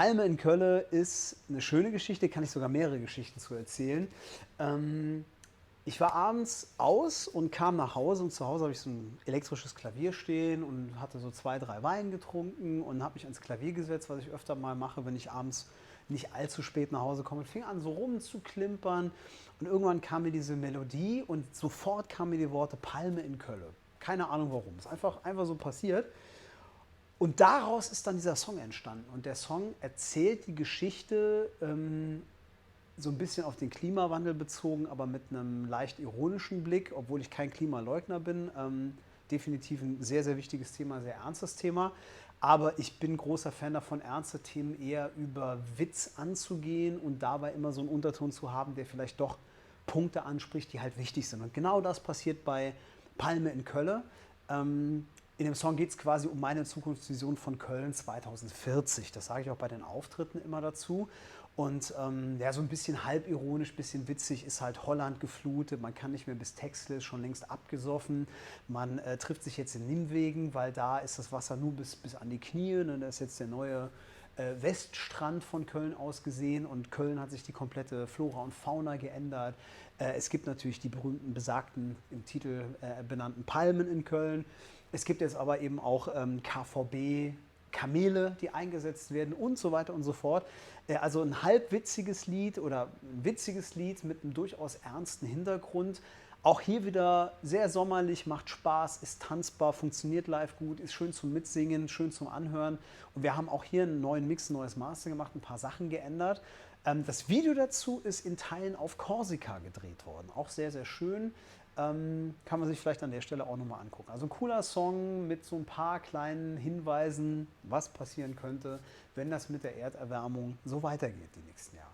Palme in Kölle ist eine schöne Geschichte, kann ich sogar mehrere Geschichten zu erzählen. Ich war abends aus und kam nach Hause und zu Hause habe ich so ein elektrisches Klavier stehen und hatte so 2, 3 Wein getrunken und habe mich ans Klavier gesetzt, was ich öfter mal mache, wenn ich abends nicht allzu spät nach Hause komme. Und fing an so rumzuklimpern und irgendwann kam mir diese Melodie und sofort kamen mir die Worte Palme in Kölle. Keine Ahnung warum. Es ist einfach so passiert. Und daraus ist dann dieser Song entstanden. Und der Song erzählt die Geschichte so ein bisschen auf den Klimawandel bezogen, aber mit einem leicht ironischen Blick, obwohl ich kein Klimaleugner bin. Definitiv ein sehr, sehr wichtiges Thema, sehr ernstes Thema. Aber ich bin großer Fan davon, ernste Themen eher über Witz anzugehen und dabei immer so einen Unterton zu haben, der vielleicht doch Punkte anspricht, die halt wichtig sind. Und genau das passiert bei Palme in Kölle. In dem Song geht es quasi um meine Zukunftsvision von Köln 2040. Das sage ich auch bei den Auftritten immer dazu. Und ja, so ein bisschen halbironisch, bisschen witzig ist halt Holland geflutet. Man kann nicht mehr bis Texel, ist schon längst abgesoffen. Man trifft sich jetzt in Nimwegen, weil da ist das Wasser nur bis an die Knie. Und da ist jetzt der neue Weststrand von Köln aus gesehen. Und Köln hat sich die komplette Flora und Fauna geändert. Es gibt natürlich die berühmten, besagten, im Titel benannten Palmen in Köln. Es gibt jetzt aber eben auch KVB, Kamele, die eingesetzt werden und so weiter und so fort. Also ein halbwitziges Lied oder ein witziges Lied mit einem durchaus ernsten Hintergrund. Auch hier wieder sehr sommerlich, macht Spaß, ist tanzbar, funktioniert live gut, ist schön zum Mitsingen, schön zum Anhören. Und wir haben auch hier einen neuen Mix, ein neues Master gemacht, ein paar Sachen geändert. Das Video dazu ist in Teilen auf Korsika gedreht worden. Auch sehr, sehr schön. Kann man sich vielleicht an der Stelle auch nochmal angucken. Also ein cooler Song mit so ein paar kleinen Hinweisen, was passieren könnte, wenn das mit der Erderwärmung so weitergeht die nächsten Jahre.